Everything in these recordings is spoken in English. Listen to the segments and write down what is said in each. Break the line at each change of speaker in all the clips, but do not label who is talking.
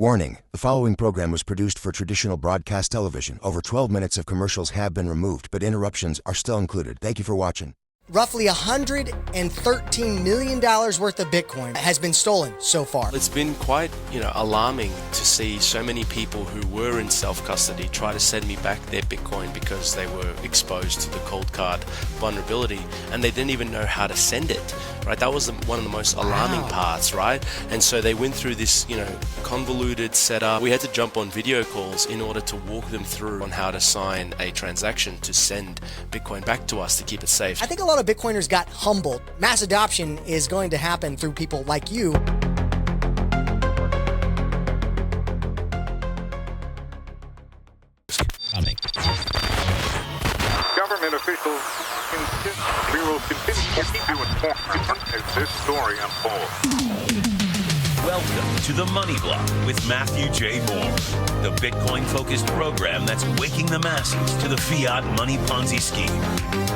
Warning, the following program was produced for traditional broadcast television. Over 12 minutes of commercials have been removed, but interruptions are still included. Thank you for watching.
Roughly $113 million worth of Bitcoin has been stolen so far.
It's been quite, alarming to see so many people who were in self-custody try to send me back their Bitcoin because they were exposed to the Coldcard vulnerability and they didn't even know how to send it, right? That was one of the most alarming parts, right? And so they went through this, convoluted setup. We had to jump on video calls in order to walk them through on how to sign a transaction to send Bitcoin back to us to keep it safe.
I think a lot of Bitcoiners got humbled. Mass adoption is going to happen through people like you.
Government officials we will continue to inform as this story unfolds.
Welcome to the Money Block with Matthew J. Moore, the Bitcoin-focused program that's waking the masses to the fiat money Ponzi scheme.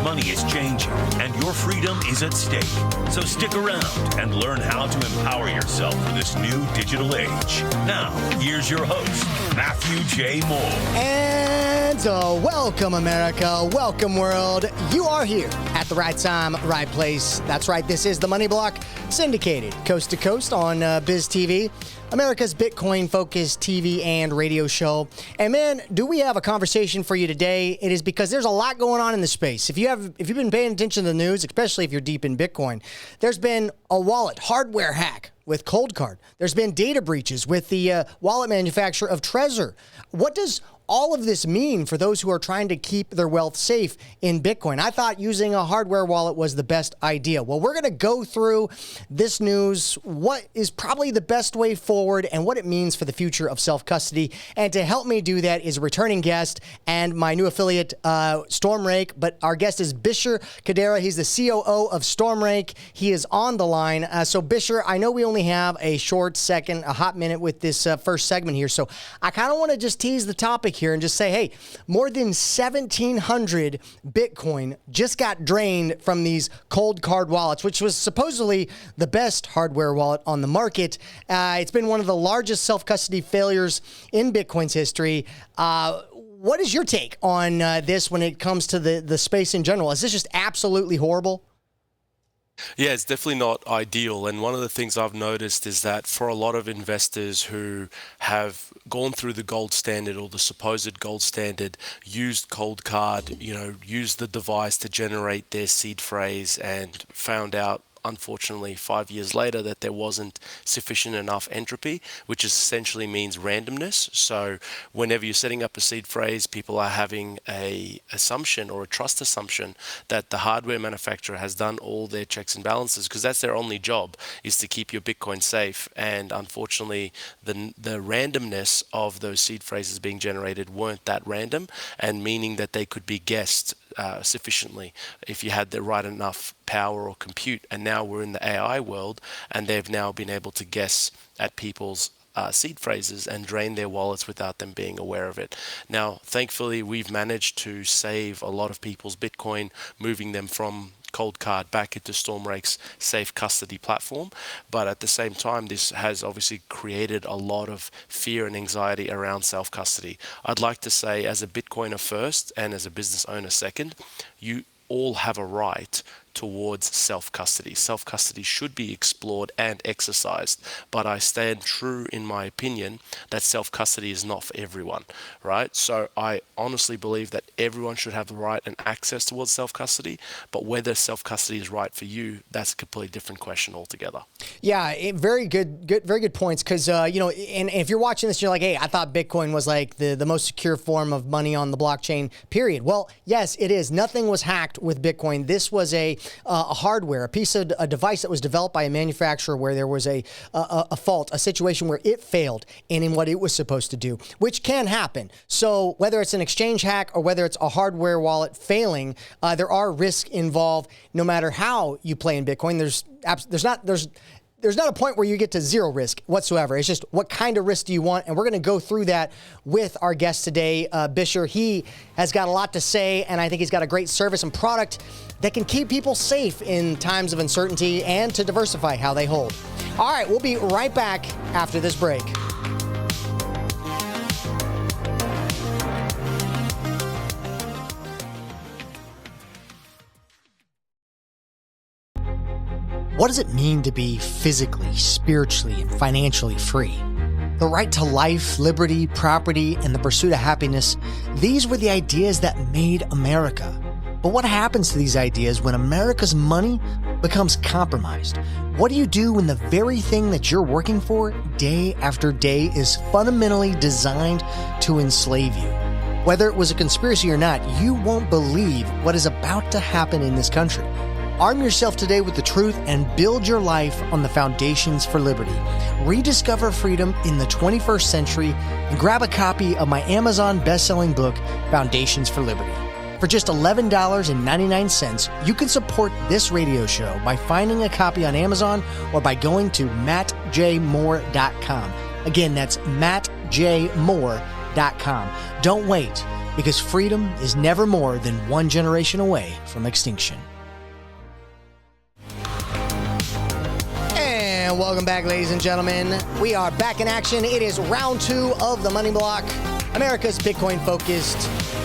Money is changing, and your freedom is at stake. So stick around and learn how to empower yourself for this new digital age. Now, here's your host, Matthew J. Moore.
And welcome, America. Welcome, world. You are here at the right time, right place. That's right. This is the Money Block, syndicated coast to coast on Biz TV, America's Bitcoin-focused TV and radio show. And man, do we have a conversation for you today? It is because there's a lot going on in the space. If you've been paying attention to the news, especially if you're deep in Bitcoin, there's been a wallet hardware hack with Coldcard. There's been data breaches with the wallet manufacturer of Trezor. What does all of this mean for those who are trying to keep their wealth safe in Bitcoin? I thought using a hardware wallet was the best idea. Well, we're going to go through this news, what is probably the best way forward, and what it means for the future of self-custody. And to help me do that is a returning guest and my new affiliate, Stormrake. But our guest is Bisher Khudeira. He's the COO of Stormrake. He is on the line. So Bisher, I know we only have a short second, a hot minute with this first segment here. So I kind of want to just tease the topic here and just say, hey, more than 1,700 Bitcoin just got drained from these Coldcard wallets, which was supposedly the best hardware wallet on the market. It's been one of the largest self-custody failures in Bitcoin's history. What is your take on this when it comes to the space in general? Is this just absolutely horrible?
Yeah, it's definitely not ideal. And one of the things I've noticed is that for a lot of investors who have gone through the gold standard or the supposed gold standard, used Coldcard, used the device to generate their seed phrase and found out, unfortunately, 5 years later that there wasn't sufficient enough entropy, which essentially means randomness. So whenever you're setting up a seed phrase, people are having a assumption or a trust assumption that the hardware manufacturer has done all their checks and balances, because that's their only job, is to keep your Bitcoin safe. And unfortunately, the randomness of those seed phrases being generated weren't that random, and meaning that they could be guessed sufficiently if you had the right enough power or compute. And now we're in the AI world, and they've now been able to guess at people's seed phrases and drain their wallets without them being aware of it. Now, thankfully, we've managed to save a lot of people's Bitcoin, moving them from Coldcard back into Stormrake's safe custody platform. But at the same time, this has obviously created a lot of fear and anxiety around self-custody. I'd like to say, as a Bitcoiner first and as a business owner second, you all have a right towards self-custody. Self-custody should be explored and exercised, but I stand true in my opinion that self-custody is not for everyone, right? So I honestly believe that everyone should have the right and access towards self-custody, but whether self-custody is right for you, that's a completely different question altogether.
Yeah, very good points. Because and if you're watching this, you're like, hey, I thought Bitcoin was like the most secure form of money on the blockchain. Period. Well, yes, it is. Nothing was hacked with Bitcoin. This was a hardware, a device that was developed by a manufacturer where there was a fault, a situation where it failed in what it was supposed to do, which can happen. So whether it's an exchange hack or whether it's a hardware wallet failing, there are risks involved. No matter how you play in Bitcoin, there's not a point where you get to zero risk whatsoever. It's just what kind of risk do you want? And we're going to go through that with our guest today, Bisher. He has got a lot to say, and I think he's got a great service and product that can keep people safe in times of uncertainty and to diversify how they hold. All right, we'll be right back after this break. What does it mean to be physically, spiritually, and financially free? The right to life, liberty, property, and the pursuit of happiness, these were the ideas that made America. But what happens to these ideas when America's money becomes compromised? What do you do when the very thing that you're working for day after day is fundamentally designed to enslave you? Whether it was a conspiracy or not, you won't believe what is about to happen in this country. Arm yourself today with the truth and build your life on the foundations for liberty. Rediscover freedom in the 21st century and grab a copy of my Amazon best-selling book, Foundations for Liberty. For just $11.99, you can support this radio show by finding a copy on Amazon or by going to mattjmoore.com. Again, that's mattjmoore.com. Don't wait, because freedom is never more than one generation away from extinction. And welcome back, ladies and gentlemen. We are back in action. It is round 2 of the Money Block, America's Bitcoin-focused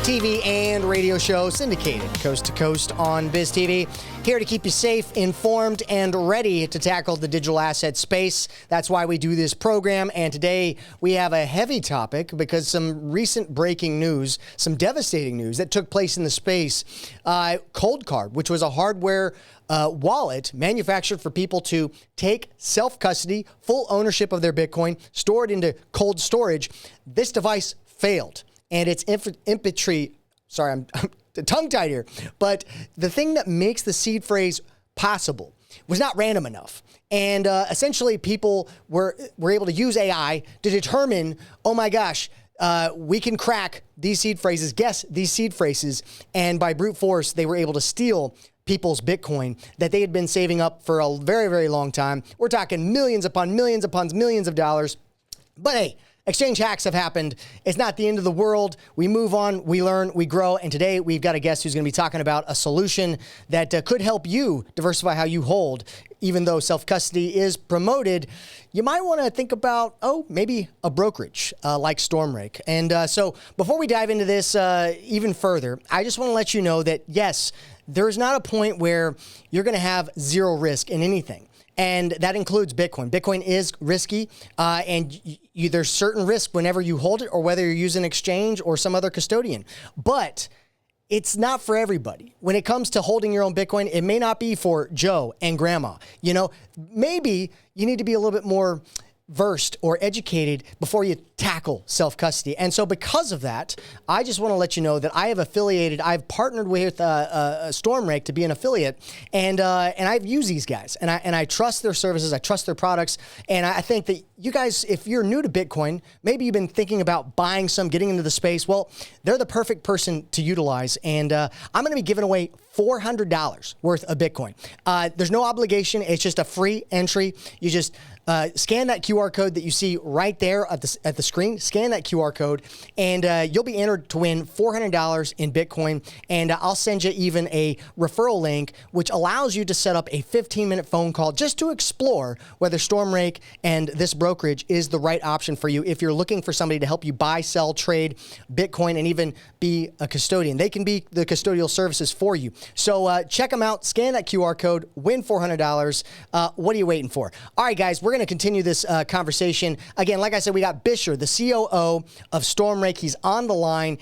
TV and radio show, syndicated coast to coast on Biz TV. Here to keep you safe, informed, and ready to tackle the digital asset space. That's why we do this program. And today we have a heavy topic because some recent breaking news, some devastating news that took place in the space. Coldcard, which was a hardware wallet manufactured for people to take self-custody, full ownership of their Bitcoin, store it into cold storage. This device failed. And its infantry, sorry, I'm tongue-tied here, but the thing that makes the seed phrase possible was not random enough. And essentially people were able to use AI to determine, oh my gosh, we can crack these seed phrases, guess these seed phrases, and by brute force, they were able to steal people's Bitcoin that they had been saving up for a very, very long time. We're talking millions upon millions upon millions of dollars. But hey, exchange hacks have happened. It's not the end of the world. We move on, we learn, we grow. And today we've got a guest who's going to be talking about a solution that could help you diversify how you hold. Even though self-custody is promoted, you might want to think about, maybe a brokerage like Stormrake. And so before we dive into this even further, I just want to let you know that, yes, there's not a point where you're going to have zero risk in anything. And that includes Bitcoin. Bitcoin is risky, and there's certain risk whenever you hold it or whether you're using exchange or some other custodian. But it's not for everybody. When it comes to holding your own Bitcoin, it may not be for Joe and Grandma. You know, maybe you need to be a little bit more versed or educated before you tackle self-custody. And so because of that, I just want to let you know that I've partnered with Stormrake to be an affiliate, and I've used these guys, and I trust their services, I trust their products, and I think that you guys, if you're new to Bitcoin, maybe you've been thinking about buying some, getting into the space, well, they're the perfect person to utilize, and I'm going to be giving away $400 worth of Bitcoin. There's no obligation. It's just a free entry. You just scan that QR code that you see right there at the screen. Scan that QR code, and you'll be entered to win $400 in Bitcoin. And I'll send you even a referral link, which allows you to set up a 15-minute phone call just to explore whether Stormrake and this brokerage is the right option for you. If you're looking for somebody to help you buy, sell, trade Bitcoin, and even be a custodian, they can be the custodial services for you. So check them out. Scan that QR code. Win $400. What are you waiting for? All right, guys, we're going to continue this conversation. Again, like I said, we got Bisher, the COO of Stormrake. He's on the line.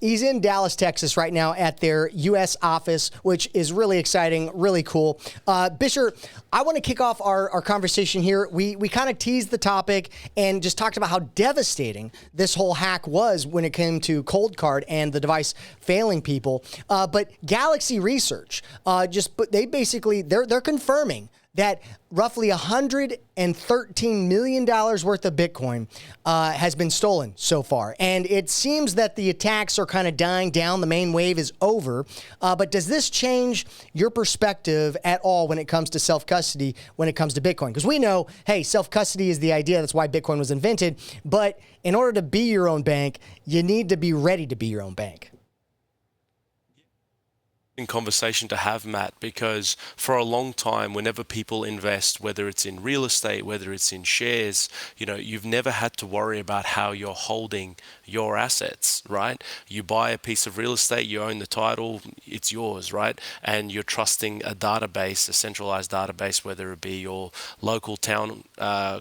He's in Dallas, Texas right now at their U.S. office, which is really exciting, really cool. Bisher, I want to kick off our conversation here. We kind of teased the topic and just talked about how devastating this whole hack was when it came to Coldcard and the device failing people. But Galaxy Research, they're confirming that roughly $113 million worth of Bitcoin has been stolen so far. And it seems that the attacks are kind of dying down. The main wave is over. But does this change your perspective at all when it comes to self-custody, when it comes to Bitcoin? Because we know, hey, self-custody is the idea. That's why Bitcoin was invented. But in order to be your own bank, you need to be ready to be your own bank.
conversation to have, Matt, because for a long time, whenever people invest, whether it's in real estate, whether it's in shares, you've never had to worry about how you're holding your assets, right? You buy a piece of real estate, you own the title, it's yours, right? And you're trusting a database, a centralized database, whether it be your local town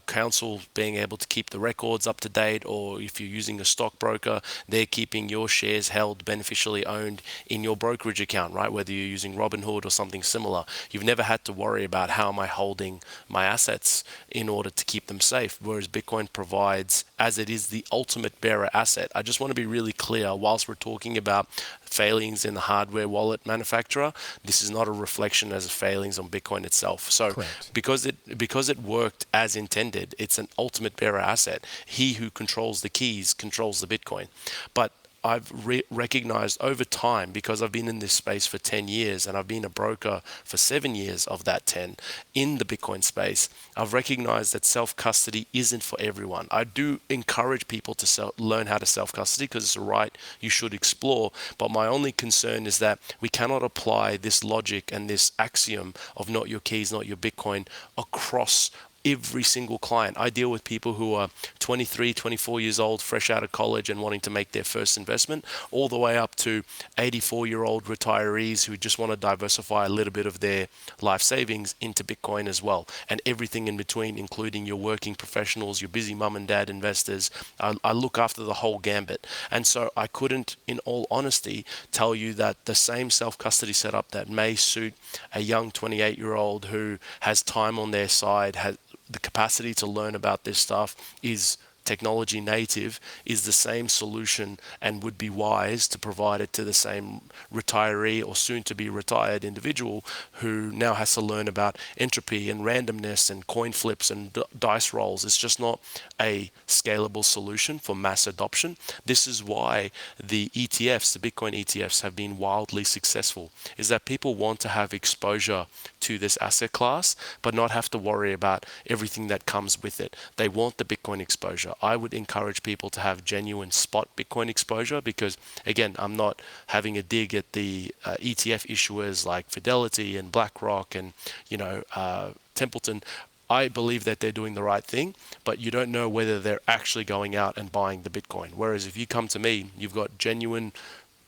council being able to keep the records up to date, or if you're using a stockbroker, they're keeping your shares held, beneficially owned in your brokerage account, right? Whether you're using Robinhood or something similar, you've never had to worry about how am I holding my assets in order to keep them safe. Whereas Bitcoin provides, as it is the ultimate bearer asset. I just want to be really clear, whilst we're talking about failings in the hardware wallet manufacturer, this is not a reflection as failings on Bitcoin itself. So
Correct.
because it worked as intended, it's an ultimate bearer asset. He who controls the keys controls the Bitcoin. But I've recognized over time, because I've been in this space for 10 years and I've been a broker for 7 years of that 10 in the Bitcoin space, I've recognized that self-custody isn't for everyone. I do encourage people to learn how to self-custody because it's a right you should explore. But my only concern is that we cannot apply this logic and this axiom of not your keys, not your Bitcoin across every single client. I deal with people who are 23, 24 years old, fresh out of college and wanting to make their first investment, all the way up to 84-year-old retirees who just want to diversify a little bit of their life savings into Bitcoin as well, and everything in between, including your working professionals, your busy mum and dad investors. I look after the whole gambit. And so I couldn't, in all honesty, tell you that the same self-custody setup that may suit a young 28-year-old who has time on their side, has the capacity to learn about this stuff, is technology native, is the same solution and would be wise to provide it to the same retiree or soon to be retired individual who now has to learn about entropy and randomness and coin flips and dice rolls. It's just not a scalable solution for mass adoption. This is why the ETFs, the Bitcoin ETFs, have been wildly successful, is that people want to have exposure to this asset class but not have to worry about everything that comes with it. They want the Bitcoin exposure. I would encourage people to have genuine spot Bitcoin exposure because, again, I'm not having a dig at the ETF issuers like Fidelity and BlackRock and, Templeton. I believe that they're doing the right thing, but you don't know whether they're actually going out and buying the Bitcoin. Whereas if you come to me, you've got genuine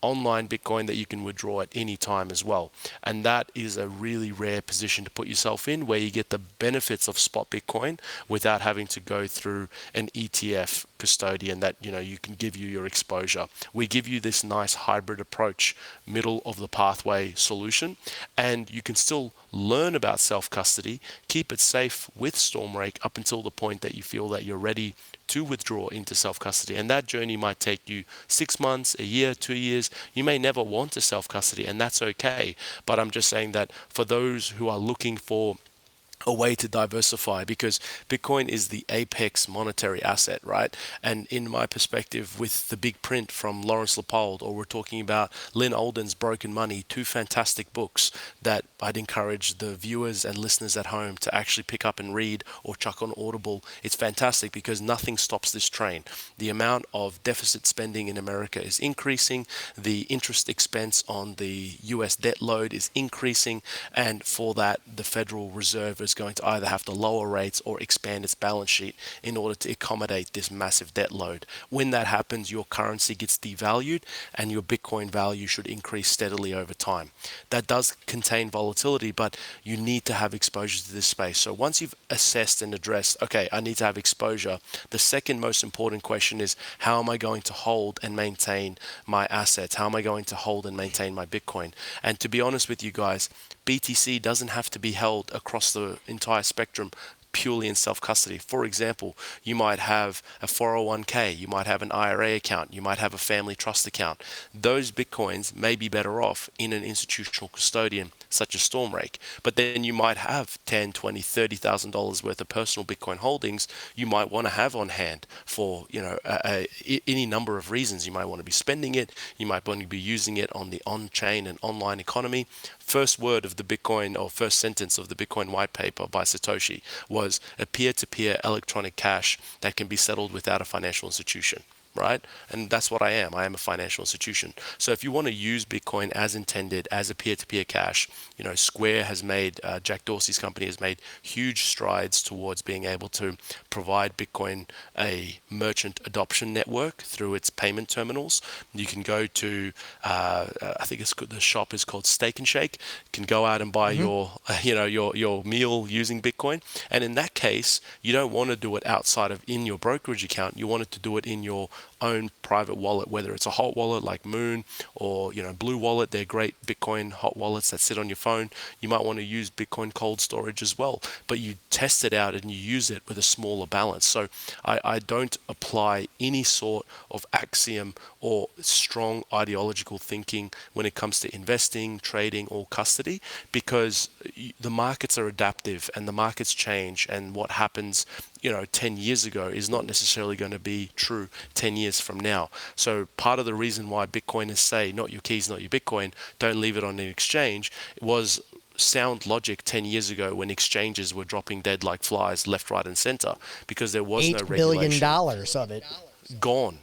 online Bitcoin that you can withdraw at any time as well. And that is a really rare position to put yourself in, where you get the benefits of spot Bitcoin without having to go through an ETF custodian that, you can give you your exposure. We give you this nice hybrid approach, middle of the pathway solution, and you can still learn about self-custody, keep it safe with Stormrake up until the point that you feel that you're ready to withdraw into self-custody. And that journey might take you 6 months, a year, 2 years. You may never want to self-custody, and that's okay. But I'm just saying that for those who are looking for a way to diversify, because Bitcoin is the apex monetary asset, right? And in my perspective, with the big print from Lawrence Leopold, or we're talking about Lynn Olden's Broken Money, 2 fantastic books that I'd encourage the viewers and listeners at home to actually pick up and read or chuck on Audible. It's fantastic because nothing stops this train. The amount of deficit spending in America is increasing. The interest expense on the US debt load is increasing. And for that, the Federal Reserve is going to either have to lower rates or expand its balance sheet in order to accommodate this massive debt load. When that happens, your currency gets devalued and your Bitcoin value should increase steadily over time. That does contain volatility, but you need to have exposure to this space. So once you've assessed and addressed, okay, I need to have exposure, the second most important question is, how am I going to hold and maintain my assets? How am I going to hold and maintain my Bitcoin? And to be honest with you guys, BTC doesn't have to be held across the entire spectrum purely in self-custody. For example, you might have a 401k, you might have an IRA account, you might have a family trust account. Those Bitcoins may be better off in an institutional custodian such as Stormrake. But then you might have $10,000, $20,000, $30,000 worth of personal Bitcoin holdings you might want to have on hand for any number of reasons. You might want to be spending it, you might want to be using it on the on-chain and online economy. First word of the Bitcoin, or first sentence of the Bitcoin white paper by Satoshi, was a peer-to-peer electronic cash that can be settled without a financial institution. right? And that's what I am. I am a financial institution. So if you want to use Bitcoin as intended, as a peer-to-peer cash, Square has made, Jack Dorsey's company has made huge strides towards being able to provide Bitcoin a merchant adoption network through its payment terminals. You can go to, I think the shop is called Steak and Shake. You can go out and buy your meal using Bitcoin. And in that case, you don't want to do it outside of in your brokerage account. You want it to do it in your own private wallet, whether it's a hot wallet like Moon or Blue Wallet. They're great Bitcoin hot wallets that sit on your phone. You might want to use Bitcoin cold storage as well, but you test it out and you use it with a smaller balance. So I don't apply any sort of axiom or strong ideological thinking when it comes to investing, trading, or custody, because the markets are adaptive and the markets change, and what happens 10 years ago is not necessarily going to be true 10 years from now. So part of the reason why Bitcoiners say, not your keys, not your Bitcoin, don't leave it on an exchange, was sound logic 10 years ago when exchanges were dropping dead like flies left, right, and center, because there was no regulation.
$8 billion of it.
Gone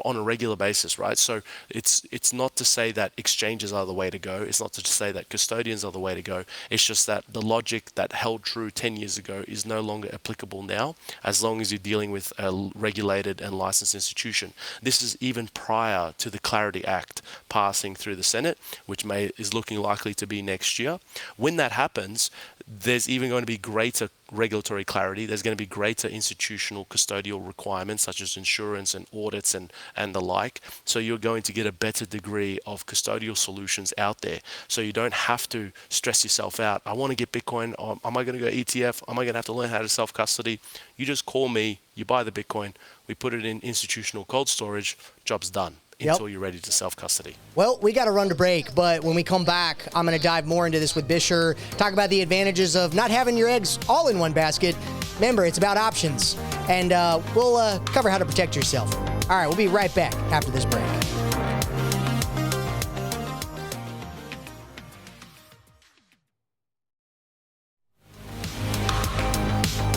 on a regular basis, right? So it's not to say that exchanges are the way to go. It's not to say that custodians are the way to go. It's just that the logic that held true 10 years ago is no longer applicable now, as long as you're dealing with a regulated and licensed institution. This is even prior to the Clarity Act passing through the Senate, which is looking likely to be next year. When that happens, there's even going to be greater regulatory clarity. There's going to be greater institutional custodial requirements such as insurance and audits and the like. So you're going to get a better degree of custodial solutions out there. So you don't have to stress yourself out. I want to get Bitcoin. Am I going to go ETF? Am I going to have to learn how to self-custody? You just call me, you buy the Bitcoin, we put it in institutional cold storage, job's done. Until you're ready to self-custody.
Well, we got to run to break, but when we come back, I'm going to dive more into this with Bisher, talk about the advantages of not having your eggs all in one basket. Remember, it's about options, and we'll cover how to protect yourself. All right, we'll be right back after this break.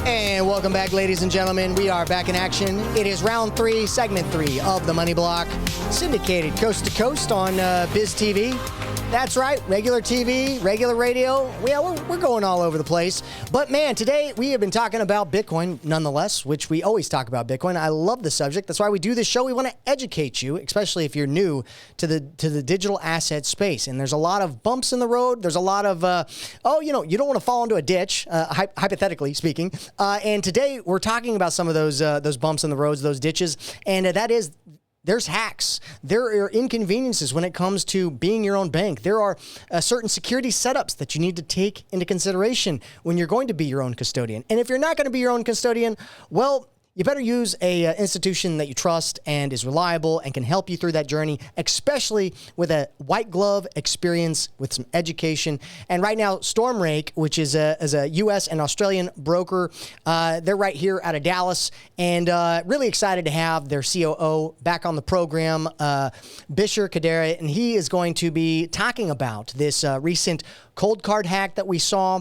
And welcome back, ladies and gentlemen. We are back in action. It is round 3, segment 3 of the Money Block, syndicated coast to coast on Biz TV. That's right, regular TV, regular radio. Yeah, we're going all over the place. But man, today we have been talking about Bitcoin nonetheless, which we always talk about Bitcoin. I love the subject. That's why we do this show. We want to educate you, especially if you're new to the digital asset space. And there's a lot of bumps in the road. There's a lot of, you don't want to fall into a ditch, hypothetically speaking. And today we're talking about some of those bumps in the roads, those ditches, and that is, there's hacks. There are inconveniences when it comes to being your own bank. There are certain security setups that you need to take into consideration when you're going to be your own custodian. And if you're not going to be your own custodian, well, you better use a institution that you trust and is reliable and can help you through that journey, especially with a white glove experience with some education. And right now, Stormrake, which is a U.S. and Australian broker, they're right here out of Dallas, and really excited to have their COO back on the program, Bisher Khudeira, and he is going to be talking about this recent Coldcard hack that we saw,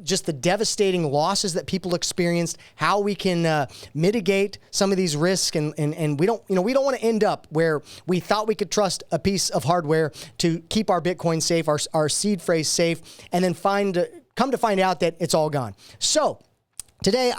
just the devastating losses that people experienced, how we can mitigate some of these risks, and we don't want to end up where we thought we could trust a piece of hardware to keep our Bitcoin safe, our seed phrase safe, and then come to find out that it's all gone. So today,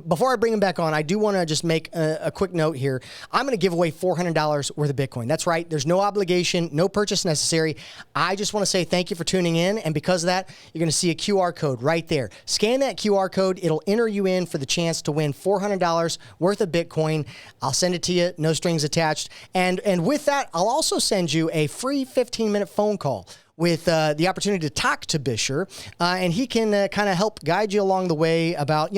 before I bring him back on, I do want to just make a quick note here. I'm going to give away $400 worth of Bitcoin. That's right. There's no obligation, no purchase necessary. I just want to say thank you for tuning in. And because of that, you're going to see a QR code right there. Scan that QR code. It'll enter you in for the chance to win $400 worth of Bitcoin. I'll send it to you. No strings attached. And with that, I'll also send you a free 15-minute phone call with the opportunity to talk to Bisher, and he can kind of help guide you along the way about,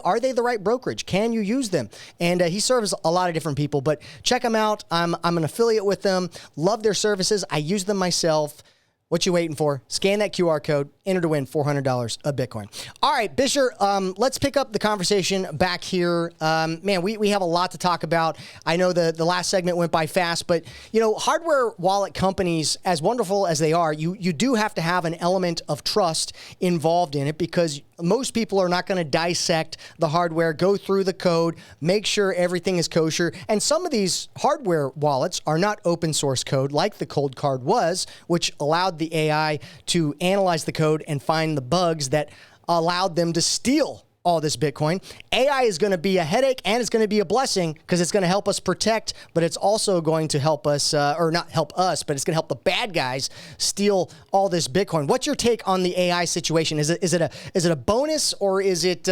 are they the right brokerage? Can you use them? And he serves a lot of different people, but check them out. I'm an affiliate with them. Love their services. I use them myself. What you waiting for? Scan that QR code, enter to win $400 of Bitcoin. All right, Bisher, let's pick up the conversation back here. Man, we have a lot to talk about. I know the last segment went by fast, but hardware wallet companies, as wonderful as they are, you do have to have an element of trust involved in it, because most people are not going to dissect the hardware, go through the code, make sure everything is kosher. And some of these hardware wallets are not open source code like the Coldcard was, which allowed the AI to analyze the code and find the bugs that allowed them to steal all this Bitcoin. AI is going to be a headache, and it's going to be a blessing, because it's going to help us protect, but it's also going to help us, or not help us, but it's going to help the bad guys steal all this Bitcoin. What's your take on the AI situation? Is it a bonus, or is it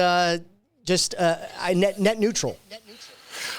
just net neutral?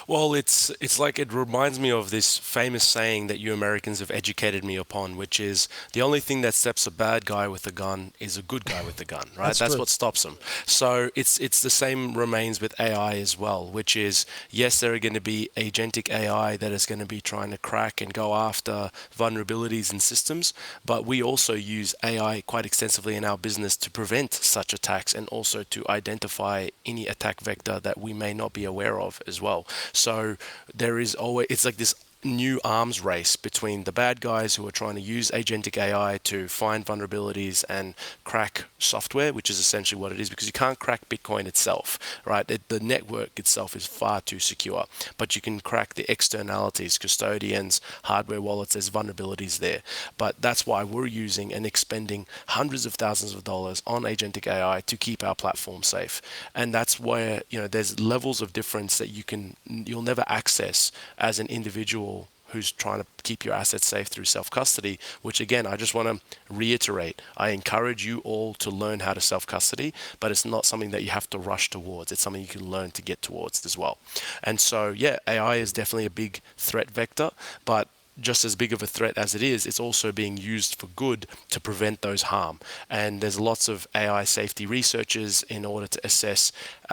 Well, it's like, it reminds me of this famous saying that you Americans have educated me upon, which is the only thing that stops a bad guy with a gun is a good guy with a gun, right? That's what stops him. So it's the same remains with AI as well, which is, yes, there are going to be agentic AI that is going to be trying to crack and go after vulnerabilities in systems, but we also use AI quite extensively in our business to prevent such attacks, and also to identify any attack vector that we may not be aware of as well. So there is always, it's like this new arms race between the bad guys who are trying to use agentic AI to find vulnerabilities and crack software, which is essentially what it is, because you can't crack Bitcoin itself, right? The network itself is far too secure, but you can crack the externalities, custodians, hardware wallets. There's vulnerabilities there, but that's why we're using and expending hundreds of thousands of dollars on agentic AI to keep our platform safe. And that's where, there's levels of difference that you'll never access as an individual who's trying to keep your assets safe through self-custody, which again, I just want to reiterate, I encourage you all to learn how to self-custody, but it's not something that you have to rush towards. It's something you can learn to get towards as well. And so, yeah, AI is definitely a big threat vector, but just as big of a threat as it is, it's also being used for good to prevent those harm. And there's lots of AI safety researchers in order to assess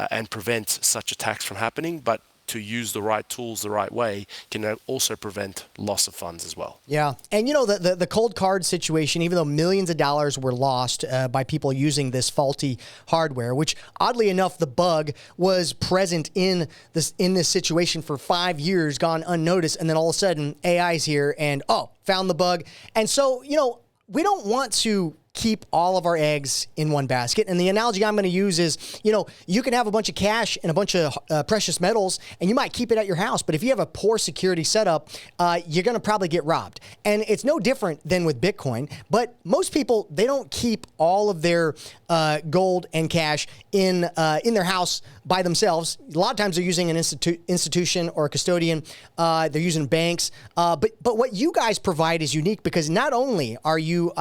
and prevent such attacks from happening, but to use the right tools the right way can also prevent loss of funds as well.
Yeah. And the Coldcard situation, even though millions of dollars were lost by people using this faulty hardware, which oddly enough, the bug was present in this situation for 5 years, gone unnoticed. And then all of a sudden AI's here and, found the bug. And so, we don't want to keep all of our eggs in one basket. And the analogy I'm going to use is, you can have a bunch of cash and a bunch of precious metals, and you might keep it at your house. But if you have a poor security setup, you're going to probably get robbed. And it's no different than with Bitcoin. But most people, they don't keep all of their gold and cash in their house by themselves. A lot of times they're using an institution or a custodian. They're using banks. But what you guys provide is unique, because not only are you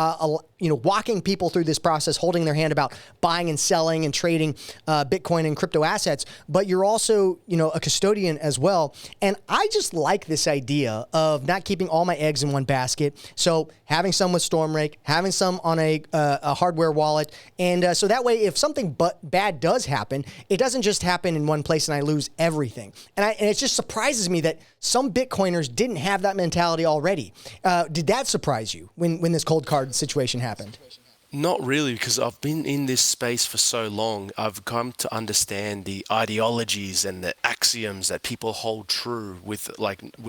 walking people through this process, holding their hand about buying and selling and trading Bitcoin and crypto assets, but you're also, a custodian as well. And I just like this idea of not keeping all my eggs in one basket. So having some with Stormrake, having some on a hardware wallet. And so that way, if something bad does happen, it doesn't just happen in one place and I lose everything. And it just surprises me that some Bitcoiners didn't have that mentality already. Did that surprise you when this Coldcard situation happened?
Not really, because I've been in this space for so long. I've come to understand the ideologies and the axioms that people hold true with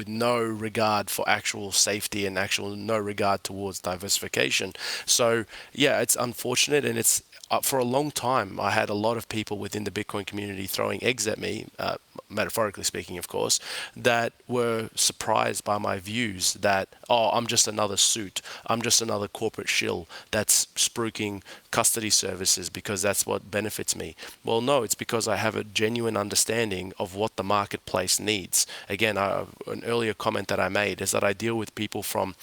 no regard for actual safety and no regard towards diversification. So yeah, it's unfortunate, and it's for a long time, I had a lot of people within the Bitcoin community throwing eggs at me, metaphorically speaking, of course, that were surprised by my views that, I'm just another suit. I'm just another corporate shill that's spruiking custody services because that's what benefits me. Well, no, it's because I have a genuine understanding of what the marketplace needs. Again, an earlier comment that I made is that I deal with people from,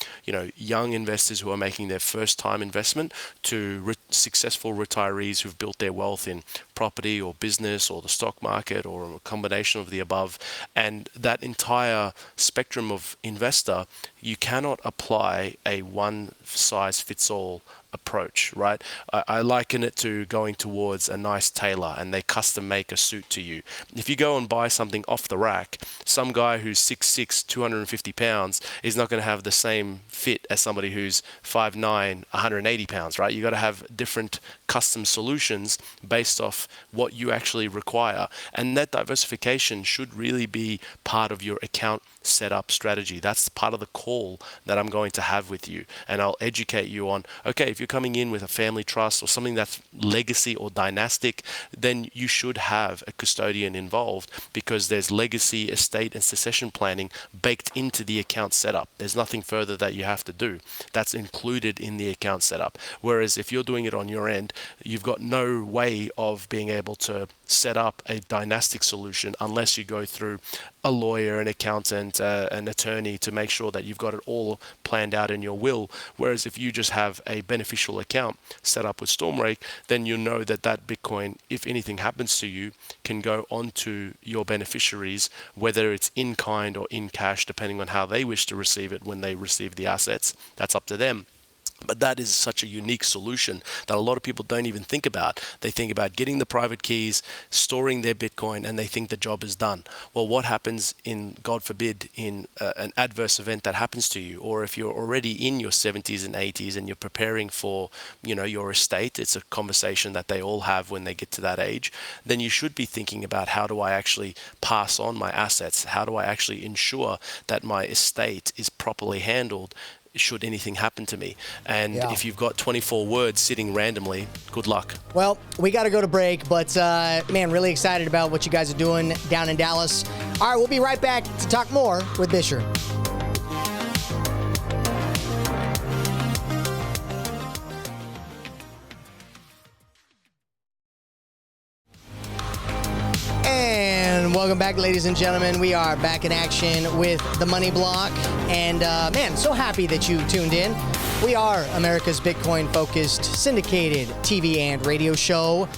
young investors who are making their first time investment to successful retirees who've built their wealth in property or business or the stock market or a combination of the above. And that entire spectrum of investor, you cannot apply a one-size-fits-all approach, right? I liken it to going towards a nice tailor and they custom make a suit to you. If you go and buy something off the rack, some guy who's 6'6", 250 pounds is not going to have the same fit as somebody who's 5'9", 180 pounds, right? You got to have different custom solutions based off what you actually require. And that diversification should really be part of your account setup strategy. That's part of the call that I'm going to have with you. And I'll educate you on, okay, if you're coming in with a family trust or something that's legacy or dynastic, then you should have a custodian involved because there's legacy, estate, and succession planning baked into the account setup. There's nothing further that you have to do. That's included in the account setup. Whereas if you're doing it on your end, you've got no way of being able to set up a dynastic solution unless you go through a lawyer, an accountant, an attorney to make sure that you've got it all planned out in your will. Whereas if you just have a beneficial account set up with Stormrake, then you know that that Bitcoin, if anything happens to you, can go onto your beneficiaries, whether it's in kind or in cash, depending on how they wish to receive it when they receive the assets. That's up to them. But that is such a unique solution that a lot of people don't even think about. They think about getting the private keys, storing their Bitcoin, and they think the job is done. Well, what happens in, God forbid, in an adverse event that happens to you, or if you're already in your 70s and 80s and you're preparing for, your estate, it's a conversation that they all have when they get to that age, then you should be thinking about how do I actually pass on my assets? How do I actually ensure that my estate is properly handled should anything happen to me? And if you've got 24 words sitting randomly, good luck.
Well, we got to go to break, but man, really excited about what you guys are doing down in Dallas. All right, we'll be right back to talk more with Bisher. And welcome back, ladies and gentlemen. We are back in action with the Money Block. And man, so happy that you tuned in. We are America's Bitcoin-focused syndicated TV and radio show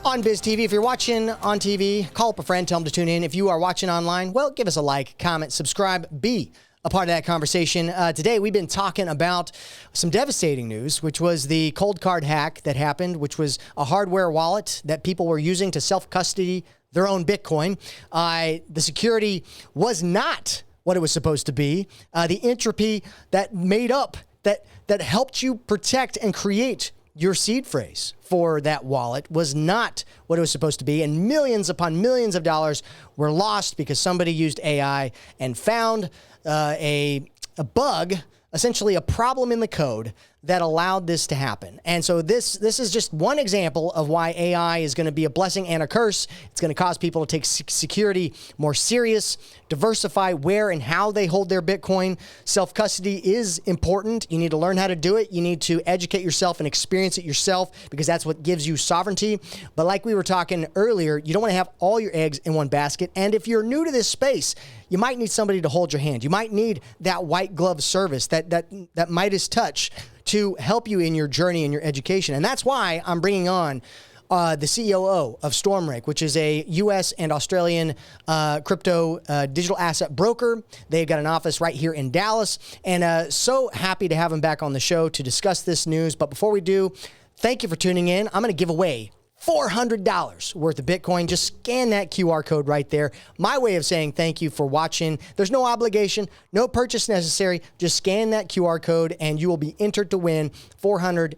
on Biz TV. If you're watching on TV, call up a friend, tell them to tune in. If you are watching online, well, give us a like, comment, subscribe, be a part of that conversation. Today, we've been talking about some devastating news, which was the Coldcard hack that happened, which was a hardware wallet that people were using to self-custody their own Bitcoin. The security was not what it was supposed to be. The entropy that made up, that helped you protect and create your seed phrase for that wallet was not what it was supposed to be. And millions upon millions of dollars were lost because somebody used AI and found a bug, essentially a problem in the code that allowed this to happen. And so this is just one example of why AI is going to be a blessing and a curse. It's going to cause people to take security more serious, diversify where and how they hold their Bitcoin. Self-custody is important. You need to learn how to do it. You need to educate yourself and experience it yourself because that's what gives you sovereignty. But like we were talking earlier, you don't want to have all your eggs in one basket. And if you're new to this space, you might need somebody to hold your hand. You might need that white glove service, that Midas touch to help you in your journey and your education. And that's why I'm bringing on the COO of Stormrake, which is a U.S. and Australian crypto digital asset broker. They've got an office right here in Dallas. And so happy to have him back on the show to discuss this news. But before we do, thank you for tuning in. I'm going to give away $400 worth of Bitcoin. Just scan that QR code right there. My way of saying thank you for watching. There's no obligation, no purchase necessary. Just scan that QR code and you will be entered to win $400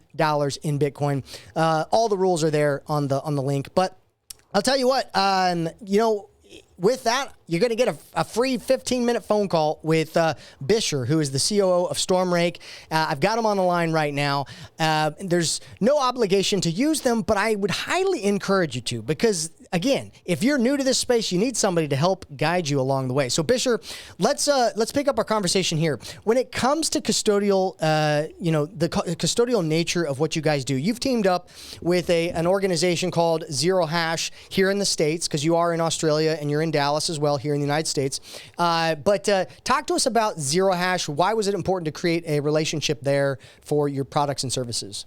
in Bitcoin. All the rules are there on the link. But I'll tell you what, with that, you're going to get a free 15-minute phone call with Bisher, who is the COO of Stormrake. I've got him on the line right now. There's no obligation to use them, but I would highly encourage you to because, again, if you're new to this space, you need somebody to help guide you along the way. So, Bisher, let's pick up our conversation here. When it comes to custodial, the custodial nature of what you guys do, you've teamed up with an organization called Zero Hash here in the States because you are in Australia and you're in Dallas as well here in the United States. But talk to us about Zero Hash. Why was it important to create a relationship there for your products and services?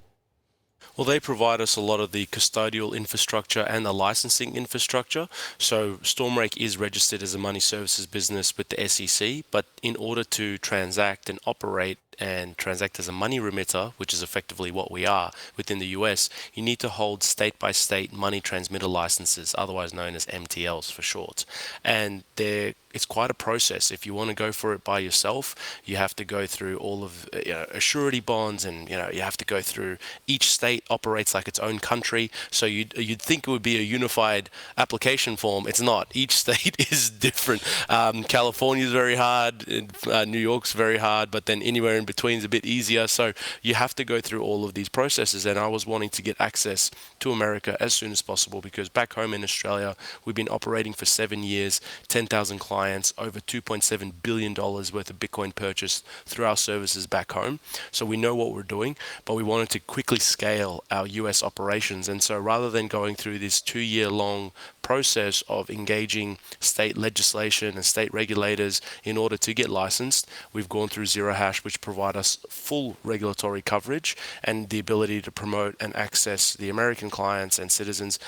Well, they provide us a lot of the custodial infrastructure and the licensing infrastructure. So Stormrake is registered as a money services business with the SEC, but in order to transact and operate and transact as a money remitter, which is effectively what we are within the US, you need to hold state-by-state money transmitter licenses, otherwise known as MTLs for short. And it's quite a process. If you want to go for it by yourself, you have to go through all of a surety bonds, and you have to go through. Each state operates like its own country, so you'd think it would be a unified application form. It's not. Each state is different. California is very hard, New York's very hard, but then anywhere in between is a bit easier. So you have to go through all of these processes, and I was wanting to get access to America as soon as possible, because back home in Australia, we've been operating for 7 years, 10,000 clients, over $2.7 billion worth of Bitcoin purchased through our services back home. So we know what we're doing, but we wanted to quickly scale our US operations. And so rather than going through this 2-year-long process of engaging state legislation and state regulators in order to get licensed, we've gone through Zero Hash, which provide us full regulatory coverage and the ability to promote and access the American clients and citizens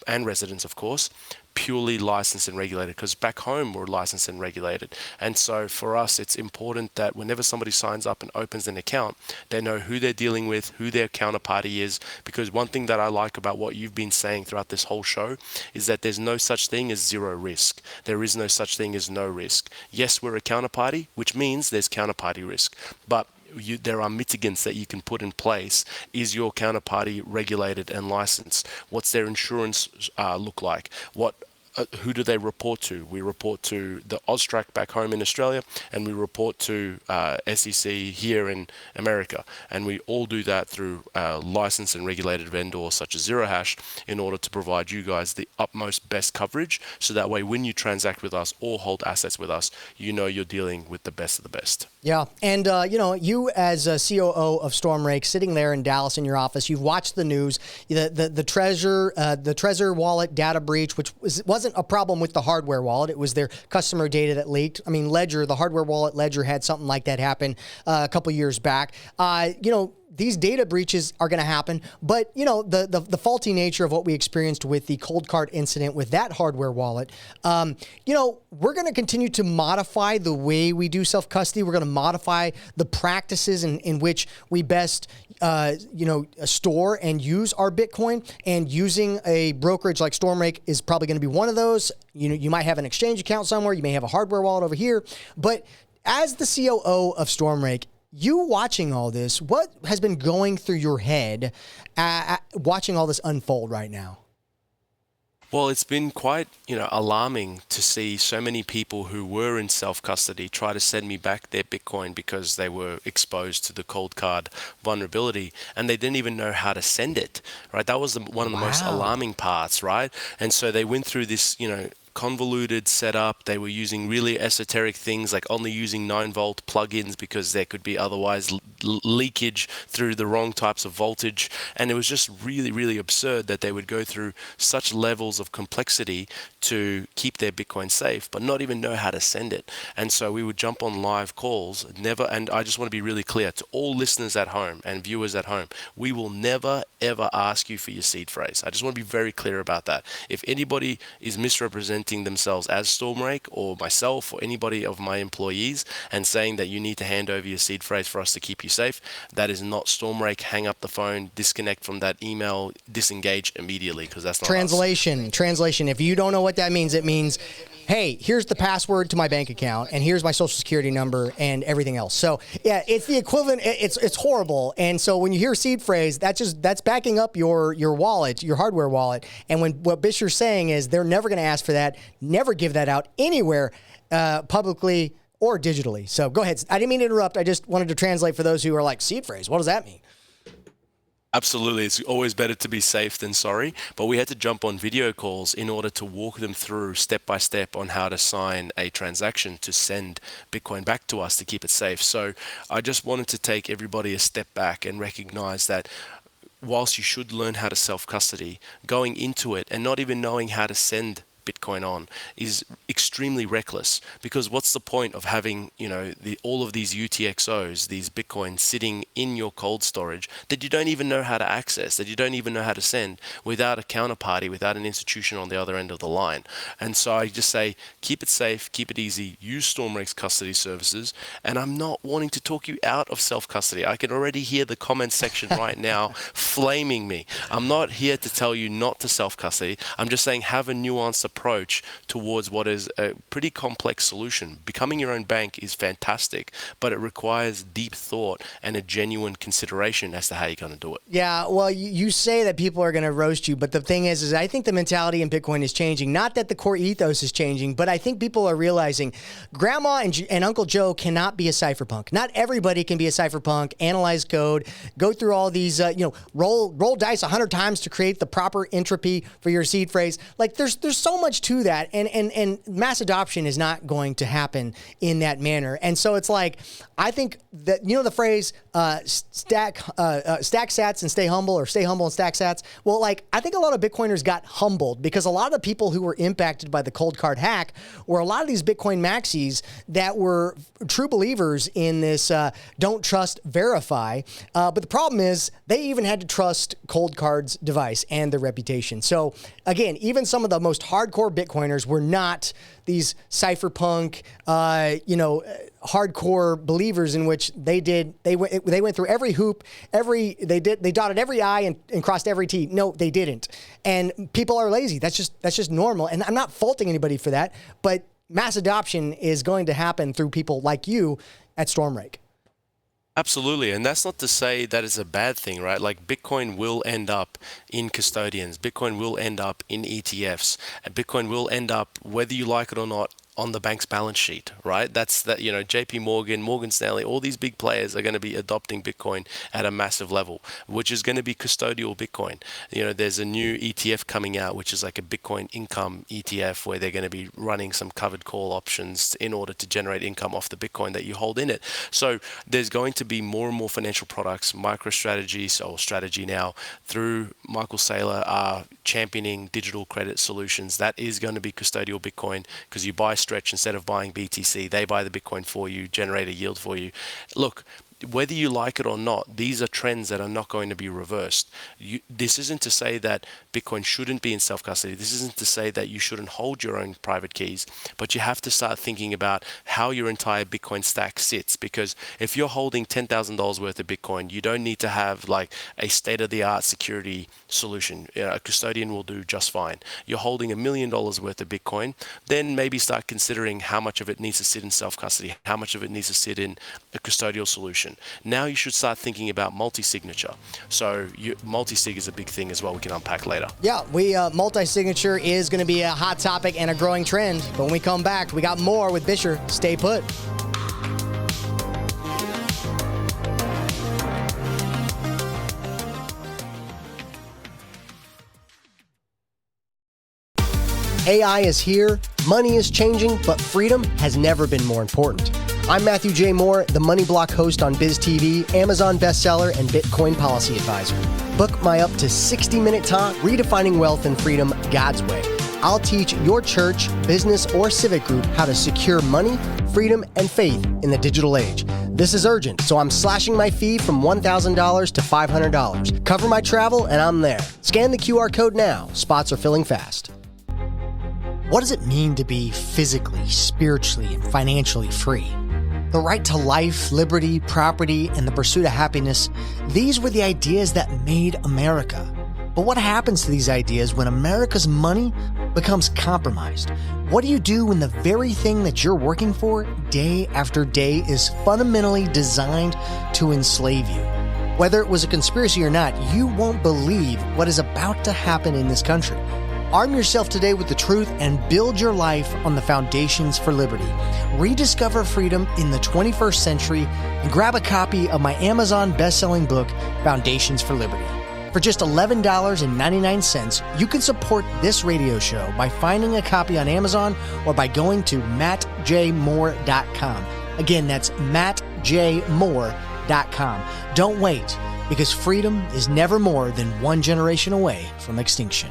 and residents, of course, purely licensed and regulated, because back home we're licensed and regulated. And so for us, it's important that whenever somebody signs up and opens an account, they know who they're dealing with, who their counterparty is. Because one thing that I like about what you've been saying throughout this whole show is that there's no such thing as zero risk. There is no such thing as no risk. Yes, we're a counterparty, which means there's counterparty risk, but there are mitigants that you can put in place. Is your counterparty regulated and licensed? What's their insurance look like? Who do they report to? We report to the Austrac back home in Australia, and we report to SEC here in America. And we all do that through a licensed and regulated vendor such as Zero Hash in order to provide you guys the utmost best coverage. So that way, when you transact with us or hold assets with us, you know you're dealing with the best of the best.
Yeah, and you as a COO of Stormrake, sitting there in Dallas in your office, you've watched the news, the Trezor wallet data breach, which wasn't a problem with the hardware wallet. It was their customer data that leaked. I mean, Ledger, the hardware wallet Ledger, had something like that happen a couple years back. These data breaches are going to happen, but the faulty nature of what we experienced with the Coldcard incident with that hardware wallet, we're going to continue to modify the way we do self-custody. We're going to modify the practices in which we best, store and use our Bitcoin, and using a brokerage like Stormrake is probably going to be one of those. You might have an exchange account somewhere. You may have a hardware wallet over here, but as the COO of Stormrake, you watching all this, what has been going through your head watching all this unfold right now?
Well, it's been quite, alarming to see so many people who were in self-custody try to send me back their Bitcoin because they were exposed to the Coldcard vulnerability, and they didn't even know how to send it, right? That was one of the most alarming parts, right? And so they went through this, convoluted setup. They were using really esoteric things like only using 9-volt plugins because there could be otherwise leakage through the wrong types of voltage. And it was just really, really absurd that they would go through such levels of complexity to keep their Bitcoin safe, but not even know how to send it. And so we would jump on live calls, and I just want to be really clear to all listeners at home and viewers at home, we will never, ever ask you for your seed phrase. I just want to be very clear about that. If anybody is misrepresenting themselves as Stormrake or myself or anybody of my employees and saying that you need to hand over your seed phrase for us to keep you safe, that is not Stormrake. Hang up the phone, disconnect from that email, disengage immediately, because that's not
Translation. If you don't know what that means, it means, hey, here's the password to my bank account, and here's my social security number and everything else. So yeah, it's the equivalent. It's horrible. And so when you hear seed phrase, that's backing up your wallet, your hardware wallet. And what Bisher's saying is they're never going to ask for that, never give that out anywhere, publicly or digitally. So go ahead. I didn't mean to interrupt. I just wanted to translate for those who are like, seed phrase, what does that mean?
Absolutely. It's always better to be safe than sorry, but we had to jump on video calls in order to walk them through step by step on how to sign a transaction to send Bitcoin back to us to keep it safe. So I just wanted to take everybody a step back and recognize that whilst you should learn how to self-custody, going into it and not even knowing how to send Bitcoin on is extremely reckless, because what's the point of having, all of these UTXOs, these Bitcoin sitting in your cold storage that you don't even know how to access, that you don't even know how to send, without a counterparty, without an institution on the other end of the line. And so I just say, keep it safe, keep it easy, use Stormrake's custody services. And I'm not wanting to talk you out of self-custody. I can already hear the comments section right now flaming me. I'm not here to tell you not to self-custody. I'm just saying have a nuanced approach towards what is a pretty complex solution. Becoming your own bank is fantastic, but it requires deep thought and a genuine consideration as to how you're going to do it.
Yeah, well, you say that people are going to roast you, but the thing is I think the mentality in Bitcoin is changing. Not that the core ethos is changing, but I think people are realizing Grandma and Uncle Joe cannot be a cypherpunk. Not everybody can be a cypherpunk, analyze code, go through all these, roll dice 100 times to create the proper entropy for your seed phrase. Like there's so much to that, and mass adoption is not going to happen in that manner. And so it's like, I think that, the phrase stack sats and stay humble, or stay humble and stack sats. Well, I think a lot of Bitcoiners got humbled because a lot of the people who were impacted by the Coldcard hack were a lot of these Bitcoin maxis that were true believers in this don't trust, verify. But the problem is they even had to trust Coldcard's device and their reputation. So again, even some of the most hardcore Bitcoiners were not these cypherpunk, hardcore believers in which they went through every hoop, they dotted every I and crossed every T. No, they didn't. And people are lazy. That's just normal. And I'm not faulting anybody for that, but mass adoption is going to happen through people like you at Stormrake.
Absolutely. And that's not to say that it's a bad thing, right? Like Bitcoin will end up in custodians. Bitcoin will end up in ETFs. And Bitcoin will end up, whether you like it or not, on the bank's balance sheet, right? That's that, JP Morgan, Morgan Stanley, all these big players are going to be adopting Bitcoin at a massive level, which is going to be custodial Bitcoin. There's a new ETF coming out, which is like a Bitcoin income ETF, where they're going to be running some covered call options in order to generate income off the Bitcoin that you hold in it. So there's going to be more and more financial products. MicroStrategy, or Strategy now, through Michael Saylor, are championing digital credit solutions. That is going to be custodial Bitcoin, because you buy Stretch instead of buying BTC. They buy the Bitcoin for you, generate a yield for you. Look, whether you like it or not, these are trends that are not going to be reversed. This isn't to say that Bitcoin shouldn't be in self-custody. This isn't to say that you shouldn't hold your own private keys, but you have to start thinking about how your entire Bitcoin stack sits. Because if you're holding $10,000 worth of Bitcoin, you don't need to have like a state-of-the-art security solution. A custodian will do just fine. You're holding $1 million worth of Bitcoin, then maybe start considering how much of it needs to sit in self-custody, how much of it needs to sit in a custodial solution. Now you should start thinking about multi-signature. So multi-sig is a big thing as well, we can unpack later.
Yeah, multi-signature is going to be a hot topic and a growing trend. But when we come back, we got more with Bisher. Stay put. AI is here, money is changing, but freedom has never been more important. I'm Matthew J. Moore, the Money Block host on Biz TV, Amazon bestseller, and Bitcoin policy advisor. Book my up to 60-minute talk, Redefining Wealth and Freedom God's Way. I'll teach your church, business, or civic group how to secure money, freedom, and faith in the digital age. This is urgent, so I'm slashing my fee from $1,000 to $500. Cover my travel, and I'm there. Scan the QR code now. Spots are filling fast. What does it mean to be physically, spiritually, and financially free? The right to life, liberty, property, and the pursuit of happiness, these were the ideas that made America. But what happens to these ideas when America's money becomes compromised? What do you do when the very thing that you're working for day after day is fundamentally designed to enslave you? Whether it was a conspiracy or not, you won't believe what is about to happen in this country. Arm yourself today with the truth and build your life on the foundations for liberty. Rediscover freedom in the 21st century and grab a copy of my Amazon best-selling book, Foundations for Liberty. For just $11.99, you can support this radio show by finding a copy on Amazon or by going to mattjmoore.com. Again, that's mattjmoore.com. Don't wait, because freedom is never more than one generation away from extinction.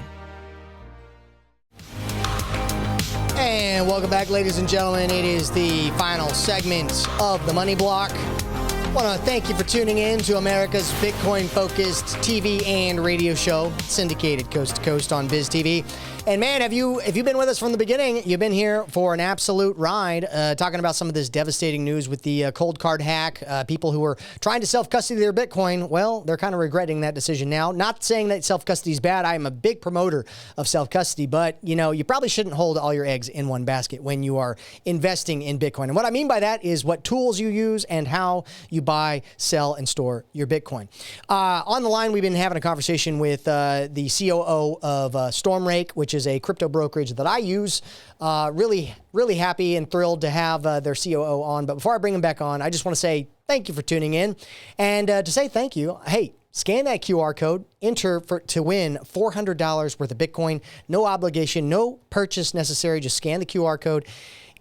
welcome back, ladies and gentlemen. It is the final segment of the Money Block. I want to thank you for tuning in to America's Bitcoin-focused TV and radio show, syndicated coast to coast on Biz TV. And man, if you've been with us from the beginning, you've been here for an absolute ride, talking about some of this devastating news with the Coldcard hack. People who were trying to self-custody their Bitcoin, well, they're kind of regretting that decision now. Not saying that self-custody is bad. I am a big promoter of self-custody, but you probably shouldn't hold all your eggs in one basket when you are investing in Bitcoin. And what I mean by that is what tools you use and how you buy, sell, and store your Bitcoin. On the line, we've been having a conversation with the COO of Stormrake, which is a crypto brokerage that I use. Really happy and thrilled to have their COO on. But before I bring him back on, I just want to say thank you for tuning in. And to say thank you, hey, scan that QR code, enter to win $400 worth of Bitcoin. No obligation, no purchase necessary. Just scan the QR code,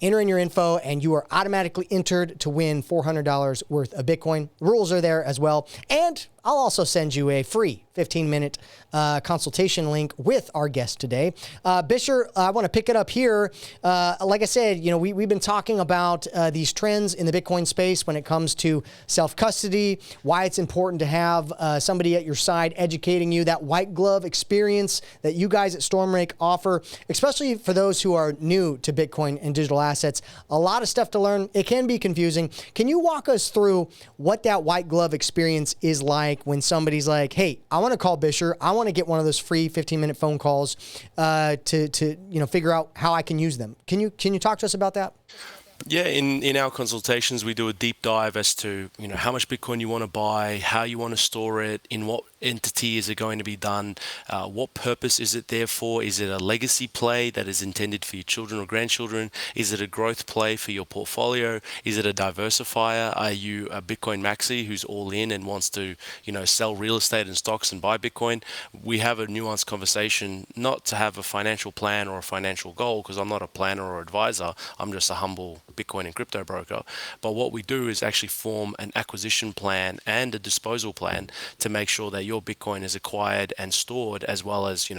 enter in your info, and you are automatically entered to win $400 worth of Bitcoin. The rules are there as well. And I'll also send you a free 15-minute consultation link with our guest today. Bisher, I want to pick it up here. Like I said, we've been talking about these trends in the Bitcoin space when it comes to self-custody, why it's important to have somebody at your side educating you, that white glove experience that you guys at Stormrake offer, especially for those who are new to Bitcoin and digital assets. A lot of stuff to learn. It can be confusing. Can you walk us through what that white glove experience is like when somebody's like, hey, I want to call Bisher. I want to get one of those free 15-minute phone calls to figure out how I can use them. Can you talk to us about that?
Yeah, in our consultations, we do a deep dive as to how much Bitcoin you want to buy, how you want to store it, in what entity is it going to be done, what purpose is it there for? Is it a legacy play that is intended for your children or grandchildren? Is it a growth play for your portfolio? Is it a diversifier? Are you a Bitcoin maxi who's all in and wants to sell real estate and stocks and buy Bitcoin? We have a nuanced conversation, not to have a financial plan or a financial goal, because I'm not a planner or advisor. I'm just a humble Bitcoin and crypto broker. But what we do is actually form an acquisition plan and a disposal plan to make sure that your Bitcoin is acquired and stored, as well as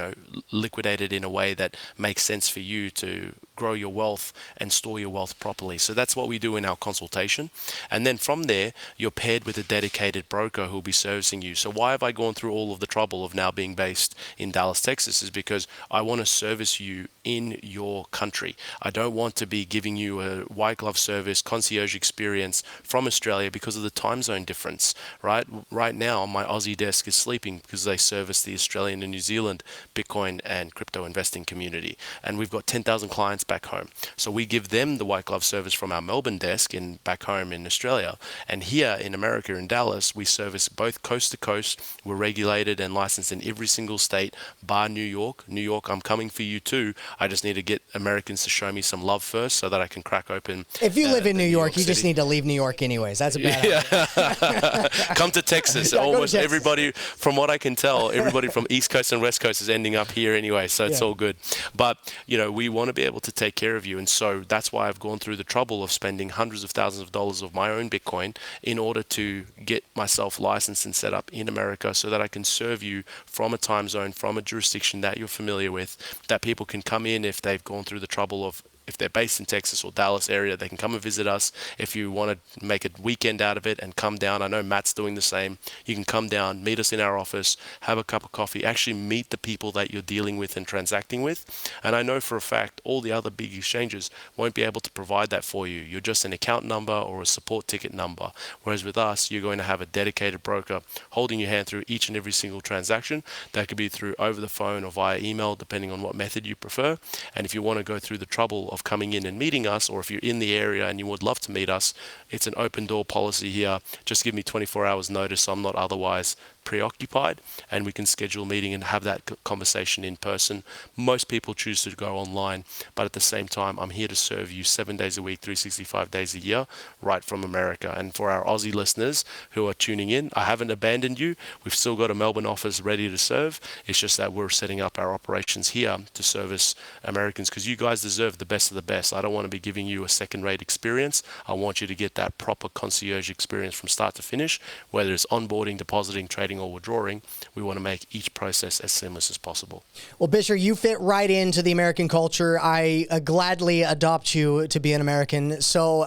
liquidated in a way that makes sense for you to grow your wealth and store your wealth properly. So that's what we do in our consultation. And then from there, you're paired with a dedicated broker who will be servicing you. So why have I gone through all of the trouble of now being based in Dallas, Texas, is because I want to service you in your country. I don't want to be giving you a white glove service, concierge experience from Australia because of the time zone difference, right? Right now, my Aussie desk is sleeping because they service the Australian and New Zealand Bitcoin and crypto investing community. And we've got 10,000 clients back home. So we give them the white glove service from our Melbourne desk back home in Australia. And here in America, in Dallas, we service both coast to coast. We're regulated and licensed in every single state, bar New York. New York, I'm coming for you too. I just need to get Americans to show me some love first so that I can crack open.
If you live in New York, you just need to leave New York anyways. That's a bad idea.
Come to Texas. Almost everybody, from what I can tell, everybody from East Coast and West Coast is ending up here anyway. So it's all good. But, we want to be able to take care of you. And so that's why I've gone through the trouble of spending hundreds of thousands of dollars of my own Bitcoin in order to get myself licensed and set up in America so that I can serve you from a time zone, from a jurisdiction that you're familiar with, that people can come in if they've gone through the trouble of, if they're based in Texas or Dallas area, they can come and visit us. If you want to make a weekend out of it and come down, I know Matt's doing the same. You can come down, meet us in our office, have a cup of coffee, actually meet the people that you're dealing with and transacting with. And I know for a fact all the other big exchanges won't be able to provide that for you. You're just an account number or a support ticket number. Whereas with us, you're going to have a dedicated broker holding your hand through each and every single transaction. That could be through over the phone or via email, depending on what method you prefer. And if you want to go through the trouble of coming in and meeting us, or if you're in the area and you would love to meet us, it's an open door policy here. Just give me 24 hours notice so I'm not otherwise preoccupied, and we can schedule a meeting and have that conversation in person. Most people choose to go online, but at the same time, I'm here to serve you 7 days a week, 365 days a year, right from America. And for our Aussie listeners who are tuning in, I haven't abandoned you. We've still got a Melbourne office ready to serve. It's just that we're setting up our operations here to service Americans, because you guys deserve the best of the best. I don't want to be giving you a second-rate experience. I want you to get that proper concierge experience from start to finish, whether it's onboarding, depositing, trading, depositing or withdrawing, we want to make each process as seamless as possible.
Well, Bisher, you fit right into the American culture. I gladly adopt you to be an American. So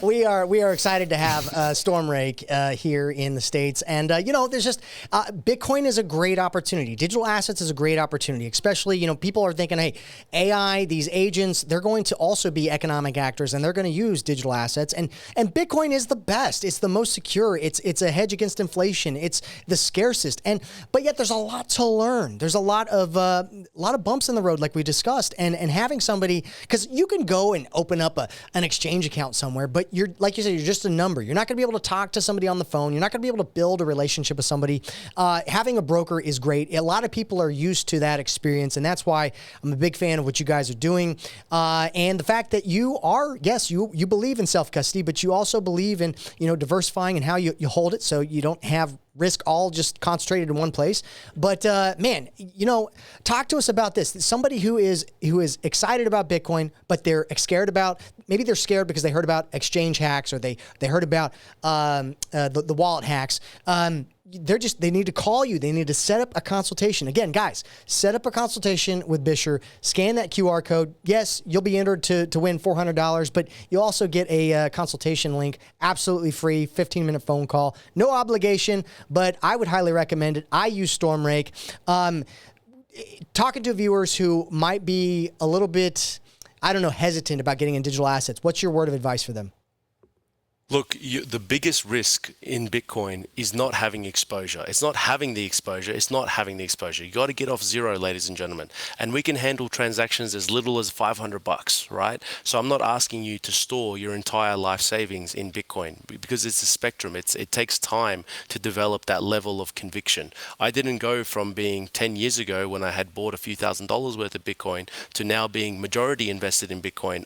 we are excited to have Stormrake here in the States. And, there's just Bitcoin is a great opportunity. Digital assets is a great opportunity, especially, people are thinking, hey, AI, these agents, they're going to also be economic actors and they're going to use digital assets. And Bitcoin is the best. It's the most secure. It's a hedge against inflation. It's the scarcest. But yet there's a lot to learn. There's a lot of bumps in the road, like we discussed, and having somebody, because you can go and open up an exchange account somewhere, but you're, like you said, you're just a number. You're not going to be able to talk to somebody on the phone. You're not going to be able to build a relationship with somebody. Having a broker is great. A lot of people are used to that experience, and that's why I'm a big fan of what you guys are doing. And the fact that you are, yes, you believe in self-custody, but you also believe in, diversifying and how you hold it so you don't have risk all just concentrated in one place. But man, talk to us about this. Somebody who is excited about Bitcoin, but they're scared because they heard about exchange hacks or they heard about the wallet hacks. They need to call you. They need to set up a consultation. Again, guys, set up a consultation with Bisher. Scan that QR code. Yes, you'll be entered to win $400, but you'll also get a consultation link, absolutely free, 15-minute phone call. No obligation, but I would highly recommend it. I use Stormrake. Talking to viewers who might be a little bit, hesitant about getting in digital assets, what's your word of advice for them?
Look, the biggest risk in Bitcoin is not having exposure. It's not having the exposure. It's not having the exposure. You got to get off zero, ladies and gentlemen. And we can handle transactions as little as $500, right? So I'm not asking you to store your entire life savings in Bitcoin because it's a spectrum. It takes time to develop that level of conviction. I didn't go from being 10 years ago when I had bought a few $1,000s worth of Bitcoin to now being majority invested in Bitcoin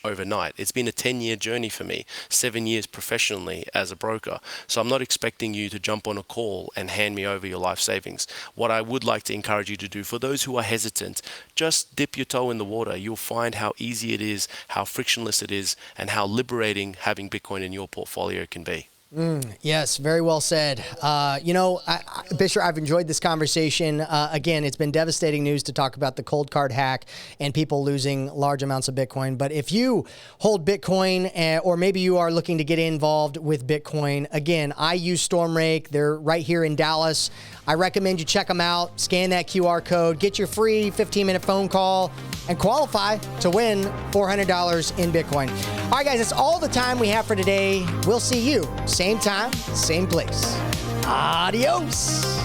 overnight. It's been a 10-year journey for me, 7 years professionally as a broker. So I'm not expecting you to jump on a call and hand me over your life savings. What I would like to encourage you to do, for those who are hesitant, just dip your toe in the water. You'll find how easy it is, how frictionless it is, and how liberating having Bitcoin in your portfolio can be.
Yes, very well said. Bisher, I've enjoyed this conversation. Again, it's been devastating news to talk about the Coldcard hack and people losing large amounts of Bitcoin. But if you hold Bitcoin, or maybe you are looking to get involved with Bitcoin, again, I use Stormrake. They're right here in Dallas. I recommend you check them out. Scan that QR code, get your free 15-minute phone call, and qualify to win $400 in Bitcoin. All right, guys, that's all the time we have for today. We'll see you same time, same place. Adios.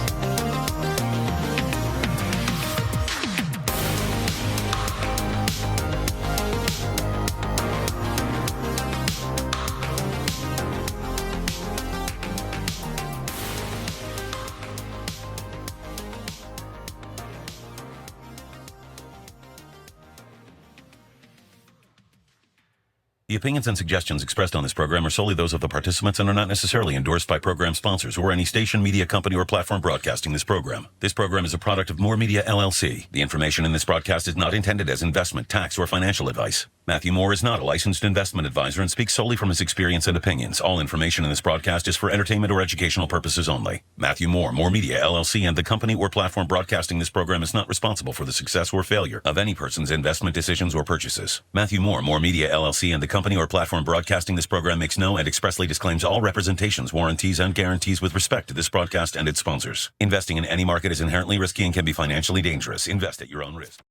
The opinions and suggestions expressed on this program are solely those of the participants and are not necessarily endorsed by program sponsors or any station, media company, or platform broadcasting this program. This program is a product of Moore Media, LLC. The information in this broadcast is not intended as investment, tax, or financial advice. Matthew Moore is not a licensed investment advisor and speaks solely from his experience and opinions. All information in this broadcast is for entertainment or educational purposes only. Matthew Moore, Moore Media, LLC, and the company or platform broadcasting this program is not responsible for the success or failure of any person's investment decisions or purchases. Matthew Moore, Moore Media, LLC, and the company or platform broadcasting this program makes no and expressly disclaims all representations, warranties, and guarantees with respect to this broadcast and its sponsors. Investing in any market is inherently risky and can be financially dangerous. Invest at your own risk.